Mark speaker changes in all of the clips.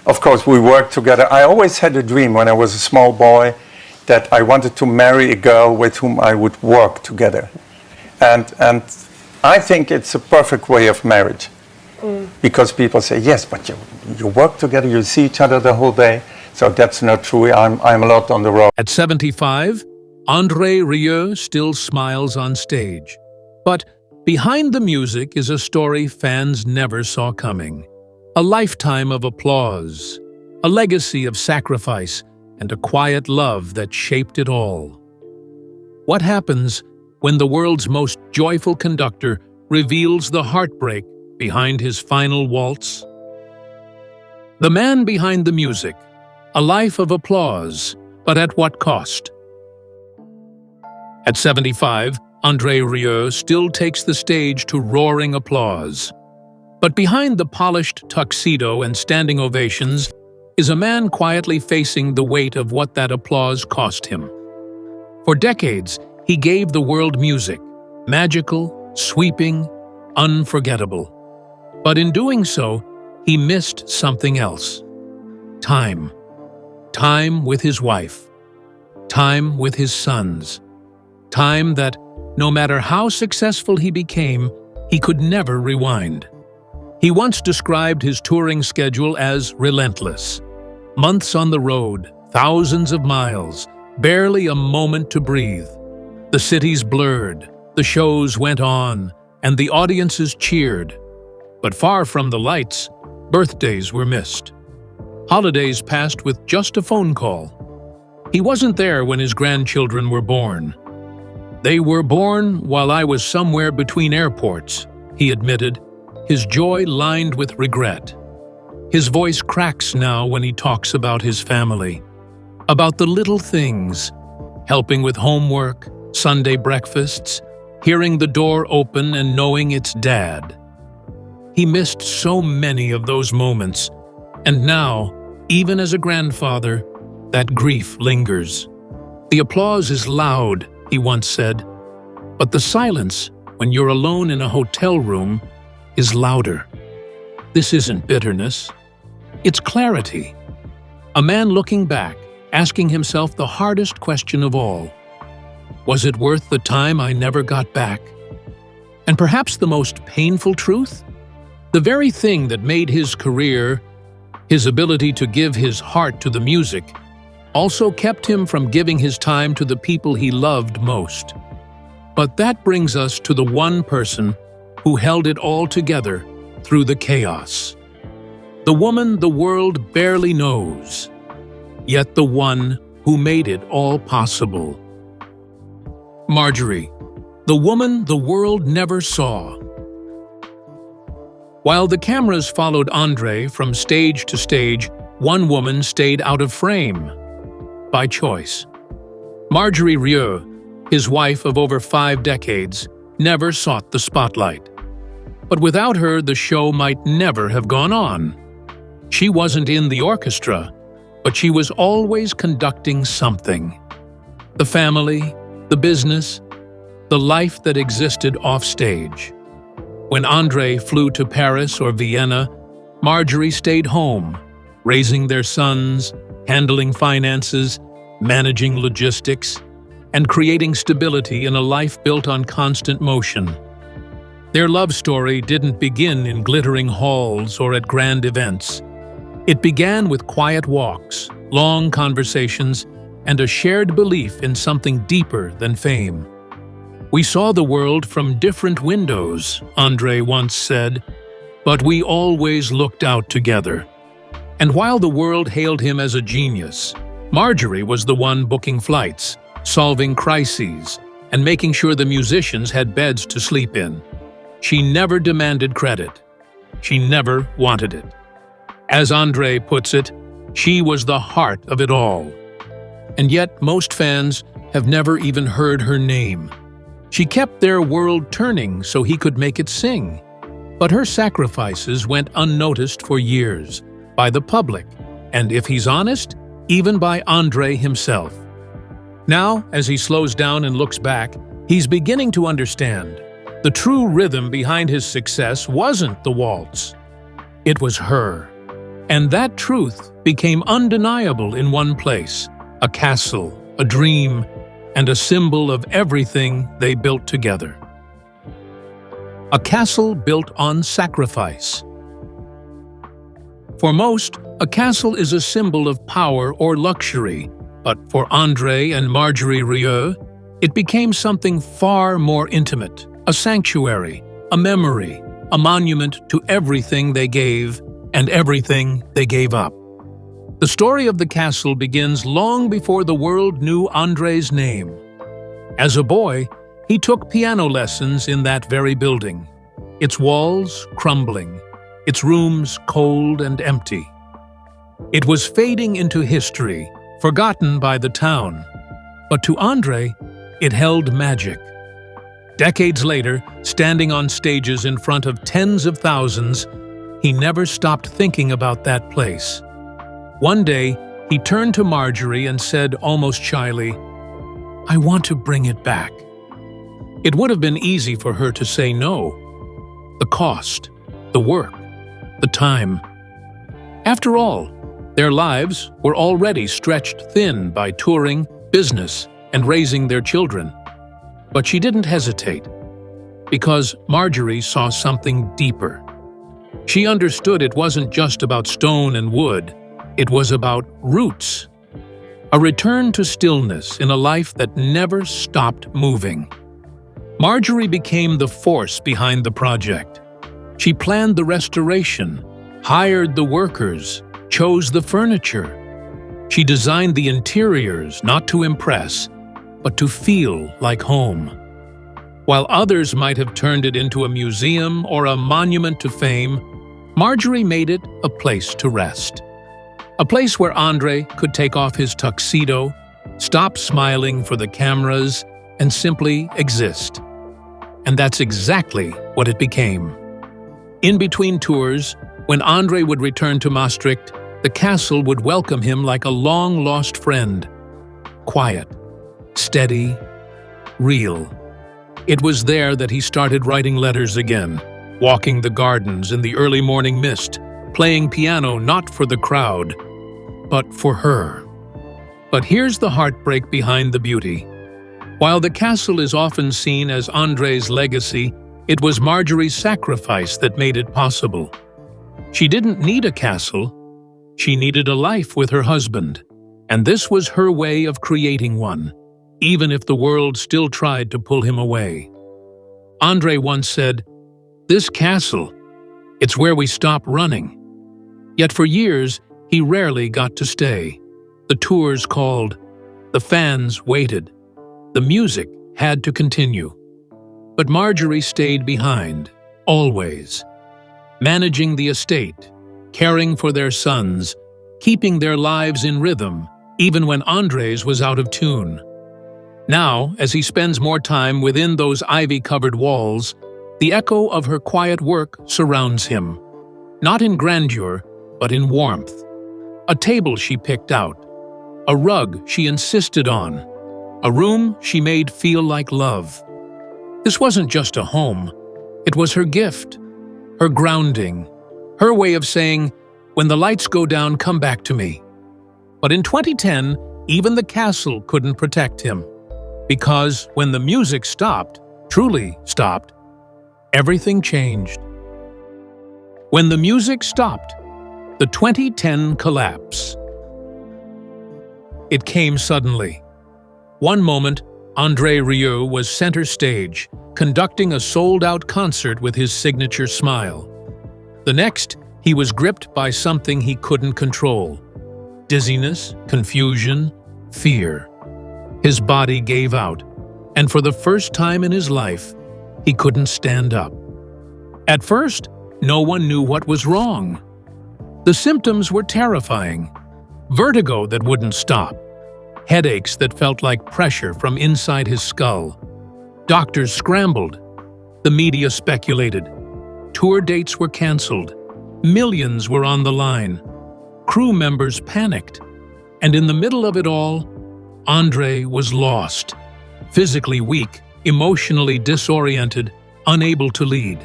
Speaker 1: Of course, we worked together. I always had a dream when I was a small boy that I wanted to marry a girl with whom I would work together. And I think it's a perfect way of marriage. Because people say, yes, but you work together, you see each other the whole day. So that's not true. I'm a lot on the road.
Speaker 2: At 75, André Rieu still smiles on stage. But behind the music is a story fans never saw coming. A lifetime of applause, a legacy of sacrifice, and a quiet love that shaped it all. What happens when the world's most joyful conductor reveals the heartbreak behind his final waltz? The man behind the music, a life of applause, but at what cost? At 75, André Rieu still takes the stage to roaring applause. But behind the polished tuxedo and standing ovations is a man quietly facing the weight of what that applause cost him. For decades, he gave the world music, magical, sweeping, unforgettable. But in doing so, he missed something else. Time. Time with his wife. Time with his sons. Time that, no matter how successful he became, he could never rewind. He once described his touring schedule as relentless. Months on the road, thousands of miles, barely a moment to breathe. The cities blurred, the shows went on, and the audiences cheered. But far from the lights, birthdays were missed. Holidays passed with just a phone call. He wasn't there when his grandchildren were born. "They were born while I was somewhere between airports," he admitted, his joy lined with regret. His voice cracks now when he talks about his family, about the little things, helping with homework, Sunday breakfasts, hearing the door open and knowing it's Dad. He missed so many of those moments, and now, even as a grandfather, that grief lingers. "The applause is loud," he once said, "but the silence, when you're alone in a hotel room, is louder." This isn't bitterness. It's clarity. A man looking back, asking himself the hardest question of all. Was it worth the time I never got back? And perhaps the most painful truth? The very thing that made his career, his ability to give his heart to the music, also kept him from giving his time to the people he loved most. But that brings us to the one person who held it all together through the chaos. The woman the world barely knows, yet the one who made it all possible. Marjorie, the woman the world never saw. While the cameras followed André from stage to stage, one woman stayed out of frame. By choice. Marjorie Rieu, his wife of over 5 decades, never sought the spotlight. But without her, the show might never have gone on. She wasn't in the orchestra, but she was always conducting something. The family, the business, the life that existed offstage. When André flew to Paris or Vienna, Marjorie stayed home, raising their sons, handling finances, managing logistics, and creating stability in a life built on constant motion. Their love story didn't begin in glittering halls or at grand events. It began with quiet walks, long conversations, and a shared belief in something deeper than fame. "We saw the world from different windows," André once said, "but we always looked out together." And while the world hailed him as a genius, Marjorie was the one booking flights, solving crises, and making sure the musicians had beds to sleep in. She never demanded credit. She never wanted it. As André puts it, she was the heart of it all. And yet most fans have never even heard her name. She kept their world turning so he could make it sing. But her sacrifices went unnoticed for years, by the public, and if he's honest, even by André himself. Now, as he slows down and looks back, he's beginning to understand. The true rhythm behind his success wasn't the waltz. It was her. And that truth became undeniable in one place: a castle, a dream, and a symbol of everything they built together. A castle built on sacrifice. For most, a castle is a symbol of power or luxury, but for André and Marjorie Rieu, it became something far more intimate: a sanctuary, a memory, a monument to everything they gave and everything they gave up. The story of the castle begins long before the world knew André's name. As a boy, he took piano lessons in that very building, its walls crumbling, its rooms cold and empty. It was fading into history, forgotten by the town. But to André, it held magic. Decades later, standing on stages in front of tens of thousands, he never stopped thinking about that place. One day, he turned to Marjorie and said almost shyly, "I want to bring it back." It would have been easy for her to say no. The cost, the work, the time. After all, their lives were already stretched thin by touring, business, and raising their children. But she didn't hesitate, because Marjorie saw something deeper. She understood it wasn't just about stone and wood, it was about roots. A return to stillness in a life that never stopped moving. Marjorie became the force behind the project. She planned the restoration, hired the workers, chose the furniture. She designed the interiors not to impress, but to feel like home. While others might have turned it into a museum or a monument to fame, Marjorie made it a place to rest. A place where André could take off his tuxedo, stop smiling for the cameras, and simply exist. And that's exactly what it became. In between tours, when André would return to Maastricht, the castle would welcome him like a long-lost friend. Quiet, steady, real. It was there that he started writing letters again, walking the gardens in the early morning mist, playing piano not for the crowd, but for her. But here's the heartbreak behind the beauty. While the castle is often seen as André's legacy, it was Marjorie's sacrifice that made it possible. She didn't need a castle, she needed a life with her husband, and this was her way of creating one, even if the world still tried to pull him away. André once said, "This castle, it's where we stop running." Yet for years, he rarely got to stay. The tours called, the fans waited, the music had to continue. But Marjorie stayed behind, always, managing the estate, caring for their sons, keeping their lives in rhythm, even when André's was out of tune. Now, as he spends more time within those ivy-covered walls, the echo of her quiet work surrounds him, not in grandeur, but in warmth. A table she picked out, a rug she insisted on, a room she made feel like love. This wasn't just a home, it was her gift, her grounding, her way of saying, "When the lights go down, come back to me." But in 2010, even the castle couldn't protect him. Because when the music stopped, truly stopped, everything changed. When the music stopped, the 2010 collapse. It came suddenly. One moment, André Rieu was center stage, conducting a sold-out concert with his signature smile. The next, he was gripped by something he couldn't control. Dizziness, confusion, fear. His body gave out, and for the first time in his life, he couldn't stand up. At first, no one knew what was wrong. The symptoms were terrifying. Vertigo that wouldn't stop. Headaches that felt like pressure from inside his skull. Doctors scrambled. The media speculated. Tour dates were canceled. Millions were on the line. Crew members panicked. And in the middle of it all, André was lost. Physically weak, emotionally disoriented, unable to lead.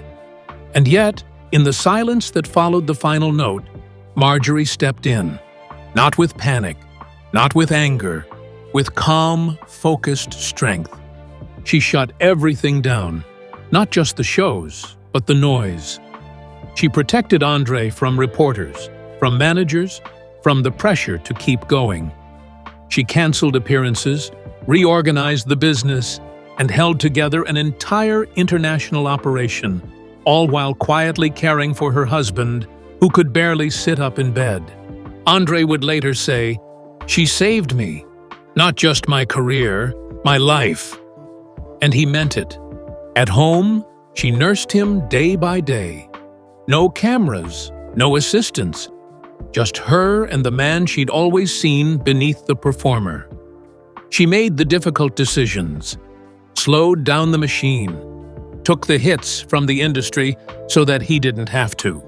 Speaker 2: And yet, in the silence that followed the final note, Marjorie stepped in, not with panic, not with anger, with calm, focused strength. She shut everything down, not just the shows, but the noise. She protected André from reporters, from managers, from the pressure to keep going. She canceled appearances, reorganized the business, and held together an entire international operation, all while quietly caring for her husband, who could barely sit up in bed. André would later say, "She saved me, not just my career, my life." And he meant it. At home, she nursed him day by day. No cameras, no assistants, just her and the man she'd always seen beneath the performer. She made the difficult decisions, slowed down the machine, took the hits from the industry so that he didn't have to.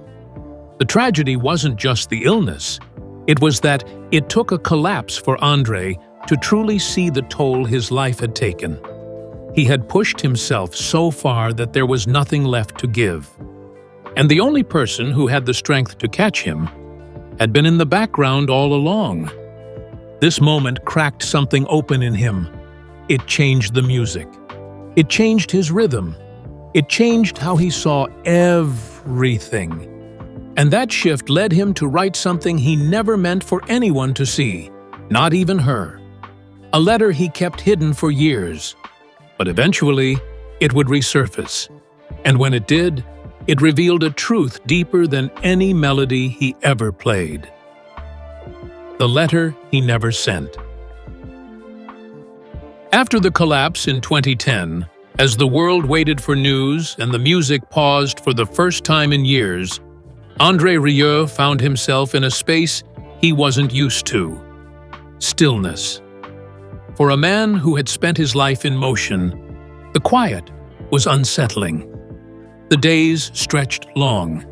Speaker 2: The tragedy wasn't just the illness, it was that it took a collapse for André to truly see the toll his life had taken. He had pushed himself so far that there was nothing left to give. And the only person who had the strength to catch him had been in the background all along. This moment cracked something open in him. It changed the music. It changed his rhythm. It changed how he saw everything. And that shift led him to write something he never meant for anyone to see, not even her. A letter he kept hidden for years. But eventually, it would resurface. And when it did, it revealed a truth deeper than any melody he ever played. The letter he never sent. After the collapse in 2010, as the world waited for news and the music paused for the first time in years, André Rieu found himself in a space he wasn't used to: stillness. For a man who had spent his life in motion, the quiet was unsettling. The days stretched long.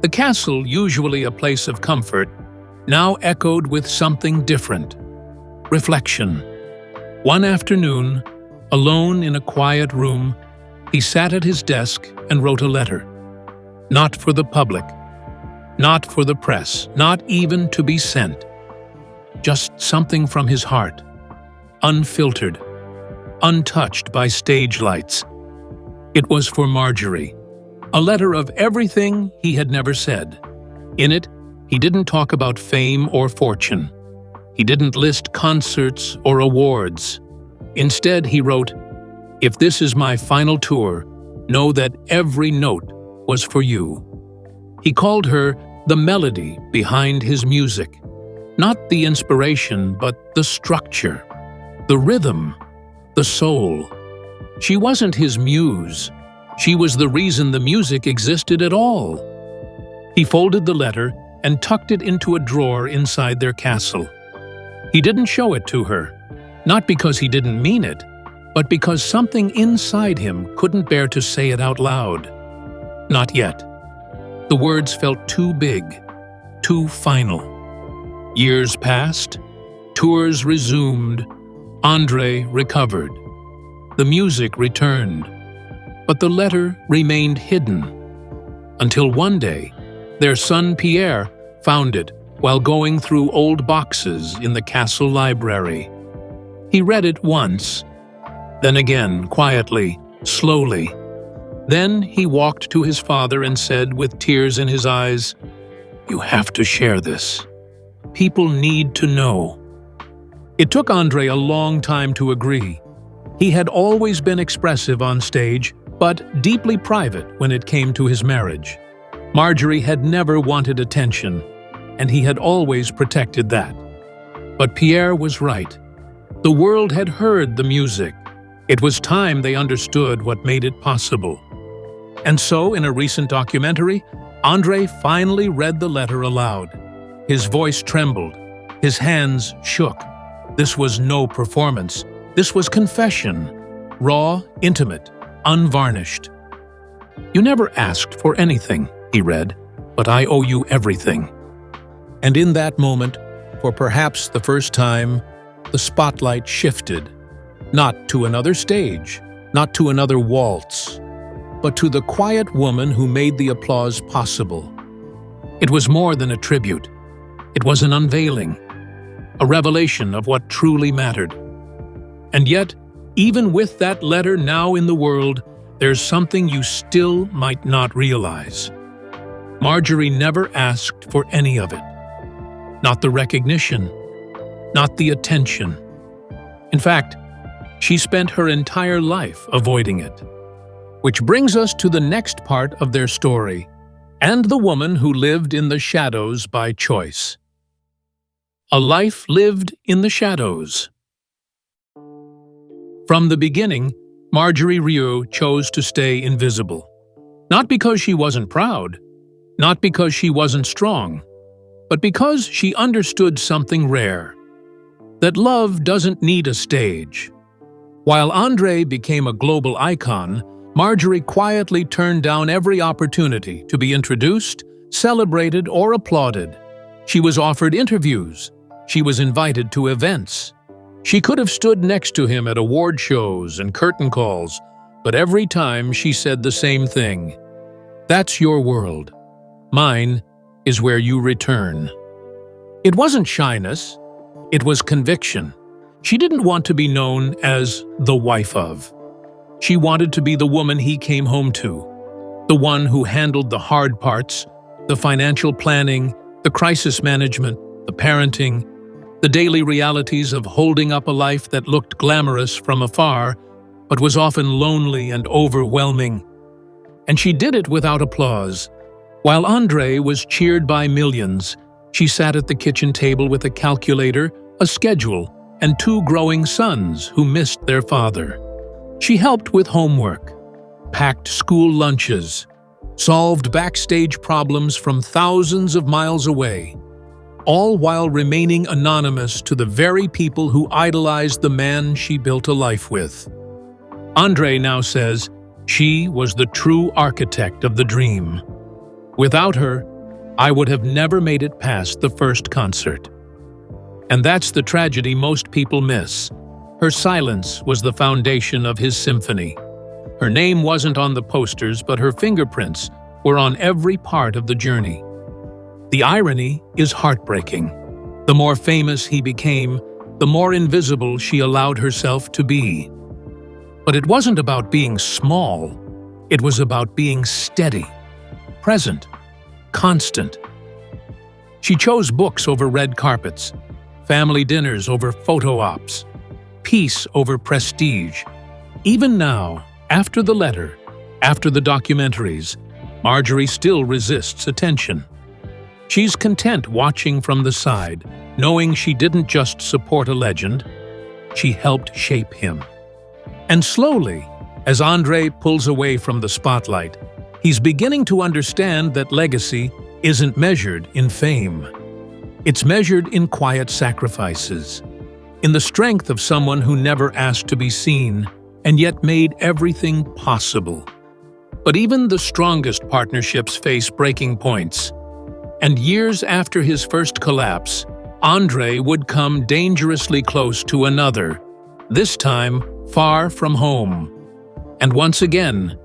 Speaker 2: The castle, usually a place of comfort, now echoed with something different: reflection. One afternoon, alone in a quiet room, he sat at his desk and wrote a letter. Not for the public, not for the press, not even to be sent. Just something from his heart, unfiltered, untouched by stage lights. It was for Marjorie, a letter of everything he had never said. In it, he didn't talk about fame or fortune. He didn't list concerts or awards. Instead, he wrote, "If this is my final tour, know that every note was for you." He called her the melody behind his music. Not the inspiration, but the structure, the rhythm, the soul. She wasn't his muse. She was the reason the music existed at all. He folded the letter and tucked it into a drawer inside their castle. He didn't show it to her, not because he didn't mean it, but because something inside him couldn't bear to say it out loud. Not yet. The words felt too big, too final. Years passed, tours resumed, André recovered. The music returned, but the letter remained hidden. Until one day, their son Pierre found it while going through old boxes in the castle library. He read it once, then again, quietly, slowly. Then he walked to his father and said, with tears in his eyes, "You have to share this. People need to know." It took André a long time to agree. He had always been expressive on stage, but deeply private when it came to his marriage. Marjorie had never wanted attention, and he had always protected that. But Pierre was right. The world had heard the music. It was time they understood what made it possible. And so, in a recent documentary, André finally read the letter aloud. His voice trembled. His hands shook. This was no performance. This was confession. Raw, intimate, unvarnished. "You never asked for anything," he read, "but I owe you everything." And in that moment, for perhaps the first time, the spotlight shifted, not to another stage, not to another waltz, but to the quiet woman who made the applause possible. It was more than a tribute. It was an unveiling, a revelation of what truly mattered. And yet, even with that letter now in the world, there's something you still might not realize. Marjorie never asked for any of it. Not the recognition, not the attention. In fact, she spent her entire life avoiding it. Which brings us to the next part of their story, and the woman who lived in the shadows by choice. A life lived in the shadows. From the beginning, Marjorie Rieu chose to stay invisible. Not because she wasn't proud, not because she wasn't strong, but because she understood something rare: that love doesn't need a stage. While André became a global icon, Marjorie quietly turned down every opportunity to be introduced, celebrated, or applauded. She was offered interviews. She was invited to events. She could have stood next to him at award shows and curtain calls, but every time she said the same thing: "That's your world. Mine is where you return." It wasn't shyness. It was conviction. She didn't want to be known as the wife of. She wanted to be the woman he came home to, the one who handled the hard parts, the financial planning, the crisis management, the parenting, the daily realities of holding up a life that looked glamorous from afar, but was often lonely and overwhelming. And she did it without applause. While André was cheered by millions, she sat at the kitchen table with a calculator, a schedule, and 2 growing sons who missed their father. She helped with homework, packed school lunches, solved backstage problems from thousands of miles away, all while remaining anonymous to the very people who idolized the man she built a life with. André now says she was the true architect of the dream. Without her, I would have never made it past the first concert. And that's the tragedy most people miss. Her silence was the foundation of his symphony. Her name wasn't on the posters, but her fingerprints were on every part of the journey. The irony is heartbreaking. The more famous he became, the more invisible she allowed herself to be. But it wasn't about being small. It was about being steady, present, constant. She chose books over red carpets, family dinners over photo ops, peace over prestige. Even now, after the letter, after the documentaries, Marjorie still resists attention. She's content watching from the side, knowing she didn't just support a legend, she helped shape him. And slowly, as André pulls away from the spotlight, he's beginning to understand that legacy isn't measured in fame. It's measured in quiet sacrifices, in the strength of someone who never asked to be seen and yet made everything possible. But even the strongest partnerships face breaking points. And years after his first collapse, André would come dangerously close to another, this time far from home. And once again,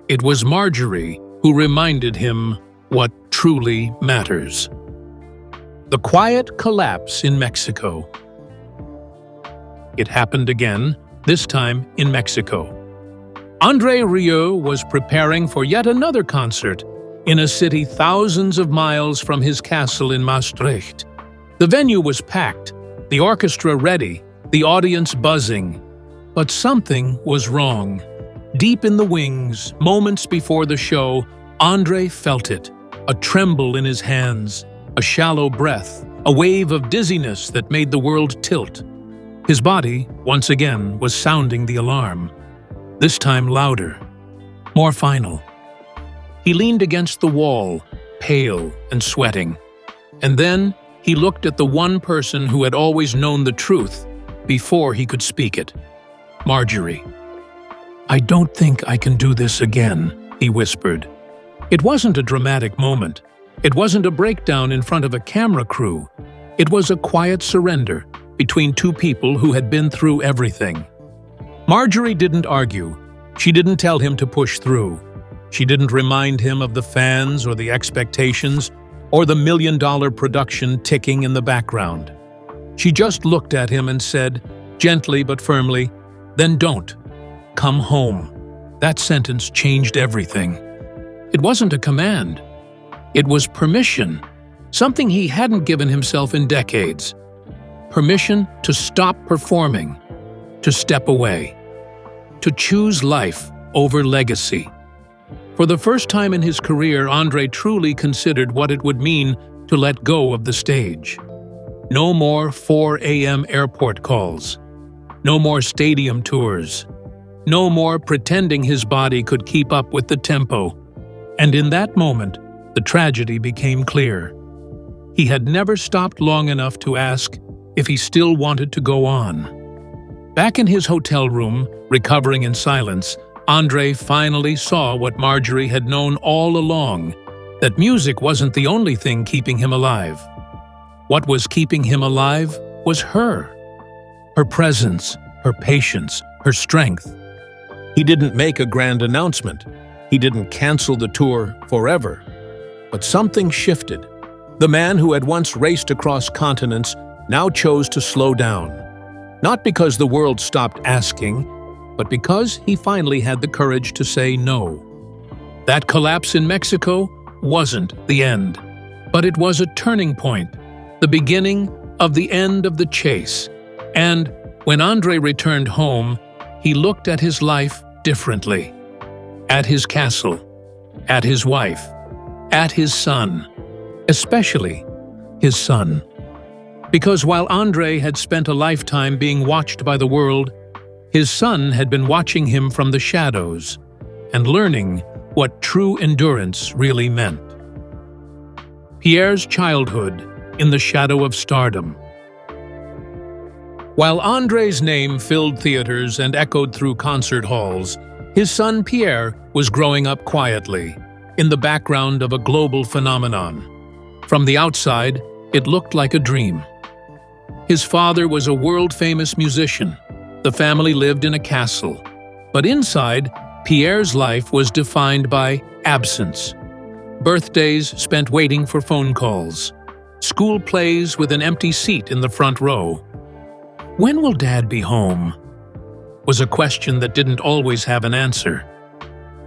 Speaker 2: it was Marjorie who reminded him what truly matters. The quiet collapse in Mexico. It happened again, this time in Mexico. André Rieu was preparing for yet another concert in a city thousands of miles from his castle in Maastricht. The venue was packed, the orchestra ready, the audience buzzing. But something was wrong. Deep in the wings, moments before the show, André felt it. A tremble in his hands, a shallow breath, a wave of dizziness that made the world tilt. His body, once again, was sounding the alarm. This time louder, more final. He leaned against the wall, pale and sweating. And then he looked at the one person who had always known the truth before he could speak it. Marjorie. "I don't think I can do this again," he whispered. It wasn't a dramatic moment. It wasn't a breakdown in front of a camera crew. It was a quiet surrender between 2 people who had been through everything. Marjorie didn't argue. She didn't tell him to push through. She didn't remind him of the fans or the expectations. or the million-dollar production ticking in the background. She just looked at him and said, gently but firmly, "Then don't. Come home." That sentence changed everything. It wasn't a command. It was permission, something he hadn't given himself in decades. Permission to stop performing, to step away, to choose life over legacy. For the first time in his career, André truly considered what it would mean to let go of the stage. No more 4 a.m. airport calls. No more stadium tours. No more pretending his body could keep up with the tempo. And in that moment, the tragedy became clear. He had never stopped long enough to ask if he still wanted to go on. Back in his hotel room, recovering in silence, André finally saw what Marjorie had known all along, that music wasn't the only thing keeping him alive. What was keeping him alive was her. Her presence, her patience, her strength. He didn't make a grand announcement. He didn't cancel the tour forever. But something shifted. The man who had once raced across continents now chose to slow down. Not because the world stopped asking, but because he finally had the courage to say no. That collapse in Mexico wasn't the end, but it was a turning point, the beginning of the end of the chase. And when André returned home, he looked at his life differently. At his castle, at his wife, at his son, especially his son. Because while André had spent a lifetime being watched by the world, his son had been watching him from the shadows and learning what true endurance really meant. Pierre's childhood in the shadow of stardom. While André's name filled theaters and echoed through concert halls, his son Pierre was growing up quietly, in the background of a global phenomenon. From the outside, it looked like a dream. His father was a world-famous musician. The family lived in a castle. But inside, Pierre's life was defined by absence. Birthdays spent waiting for phone calls. School plays with an empty seat in the front row. "When will Dad be home?" was a question that didn't always have an answer.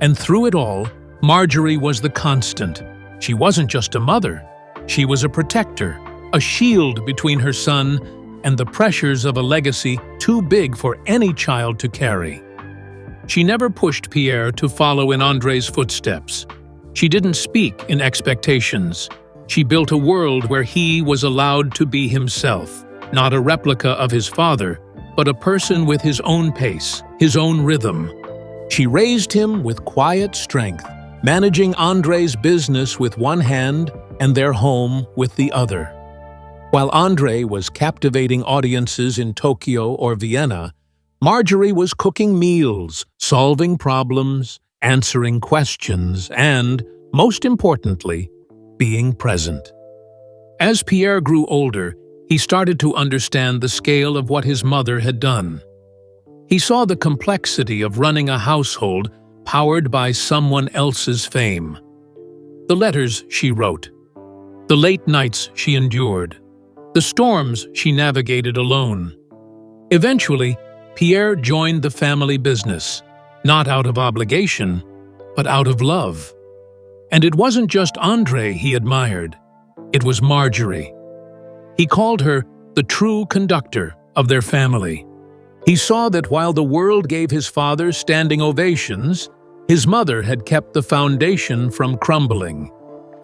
Speaker 2: And through it all, Marjorie was the constant. She wasn't just a mother. She was a protector, a shield between her son and the pressures of a legacy too big for any child to carry. She never pushed Pierre to follow in André's footsteps. She didn't speak in expectations. She built a world where he was allowed to be himself, not a replica of his father, but a person with his own pace, his own rhythm. She raised him with quiet strength, managing André's business with one hand and their home with the other. While André was captivating audiences in Tokyo or Vienna, Marjorie was cooking meals, solving problems, answering questions, and, most importantly, being present. As Pierre grew older, he started to understand the scale of what his mother had done. He saw the complexity of running a household powered by someone else's fame. The letters she wrote, the late nights she endured, the storms she navigated alone. Eventually, Pierre joined the family business, not out of obligation, but out of love. And it wasn't just André he admired, it was Marjorie. He called her the true conductor of their family. He saw that while the world gave his father standing ovations, his mother had kept the foundation from crumbling.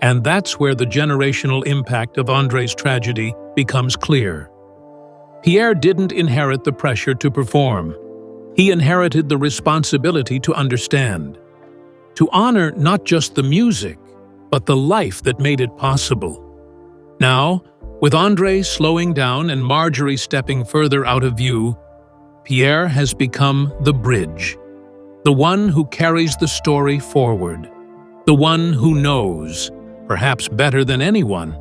Speaker 2: And that's where the generational impact of André's tragedy becomes clear. Pierre didn't inherit the pressure to perform. He inherited the responsibility to understand, to honor not just the music, but the life that made it possible. Now, with André slowing down and Marjorie stepping further out of view, Pierre has become the bridge, the one who carries the story forward, the one who knows, perhaps better than anyone,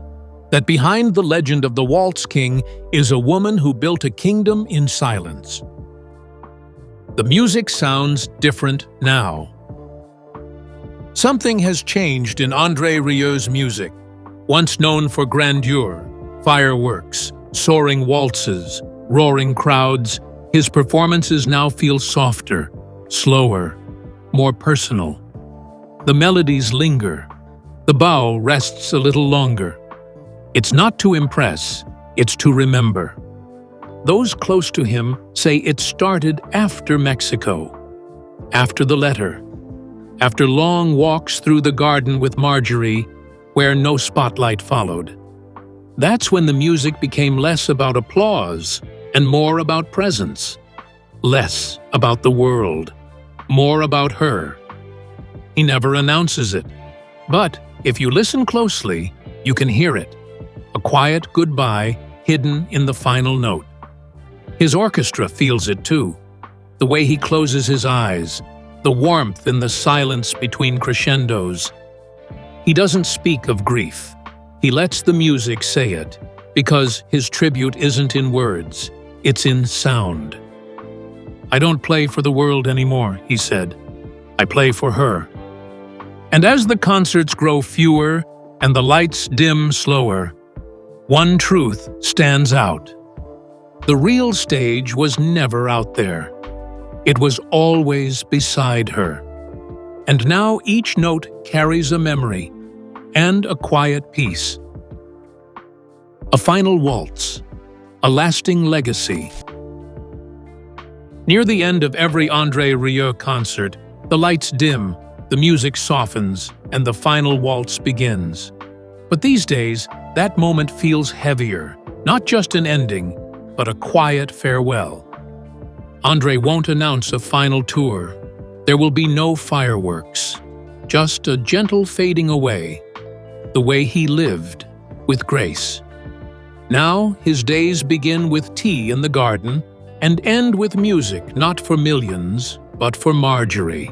Speaker 2: that behind the legend of the Waltz King is a woman who built a kingdom in silence. The music sounds different now. Something has changed in André Rieu's music. Once known for grandeur, fireworks, soaring waltzes, roaring crowds, his performances now feel softer, slower, more personal. The melodies linger. The bow rests a little longer. It's not to impress, it's to remember. Those close to him say it started after Mexico, after the letter, after long walks through the garden with Marjorie, where no spotlight followed. That's when the music became less about applause and more about presence, less about the world, more about her. He never announces it, but if you listen closely, you can hear it, a quiet goodbye hidden in the final note. His orchestra feels it too, the way he closes his eyes, the warmth in the silence between crescendos. He doesn't speak of grief. He lets the music say it, because his tribute isn't in words, it's in sound. "I don't play for the world anymore," he said. "I play for her." And as the concerts grow fewer and the lights dim slower, one truth stands out. The real stage was never out there. It was always beside her. And now each note carries a memory and a quiet peace. A final waltz, a lasting legacy. Near the end of every André Rieu concert, the lights dim, the music softens, and the final waltz begins. But these days, that moment feels heavier, not just an ending, but a quiet farewell. André won't announce a final tour. There will be no fireworks, just a gentle fading away, the way he lived, with grace. Now his days begin with tea in the garden and end with music not for millions, but for Marjorie.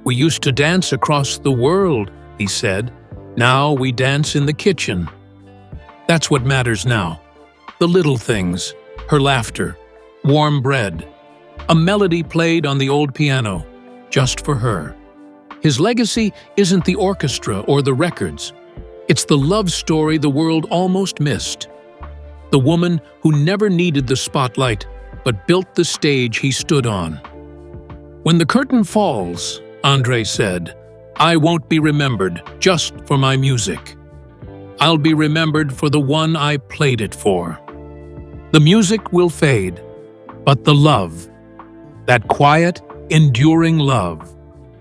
Speaker 2: "We used to dance across the world," he said. "Now we dance in the kitchen." That's what matters now. The little things, her laughter, warm bread, a melody played on the old piano, just for her. His legacy isn't the orchestra or the records. It's the love story the world almost missed. The woman who never needed the spotlight, but built the stage he stood on. "When the curtain falls," André said, "I won't be remembered just for my music. I'll be remembered for the one I played it for." The music will fade, but the love, that quiet, enduring love,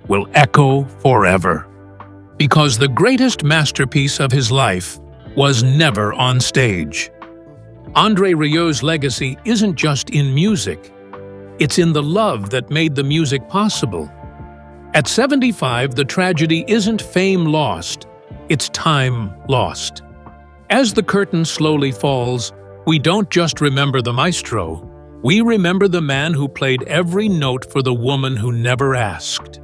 Speaker 2: will echo forever. Because the greatest masterpiece of his life was never on stage. André Rieu's legacy isn't just in music. It's in the love that made the music possible. At 75, the tragedy isn't fame lost, it's time lost. As the curtain slowly falls, we don't just remember the maestro, we remember the man who played every note for the woman who never asked.